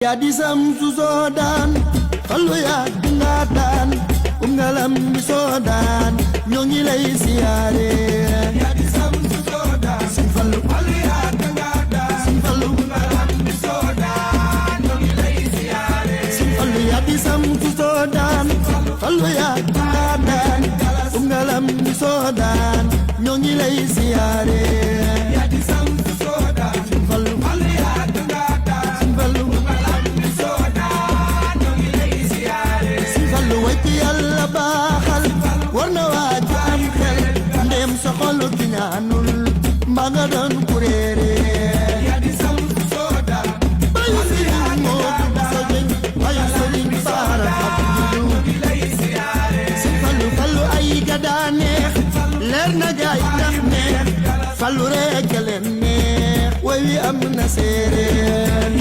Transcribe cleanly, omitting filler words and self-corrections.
Ya di samsu sodan fallu ya dingadan ngalam bi sodan ñoo ngi lay siyaare ya di samsu sodan sin fallu ya dingadan sin fallu ngalam bi sodan ñoo ngi lay siyaare sin fallu ya di samsu sodan fallu ya dingadan ngalam bi sodan ñoo ngi lay siyaare ya di samsu sodan sin fallu ya dingadan sin fallu yàlla baaxal war na waaju am xel ndem sa xolu di ñaanul mbaa nga doon kuréere yaa di samsu sooda bayu sëriñ Moodu Buso Jeng bayu sëriñ Baara Abdu si fallu fallu ay ga daa neex leer na gaay ndax neex fallu rekk leen neex way wi am na séeréer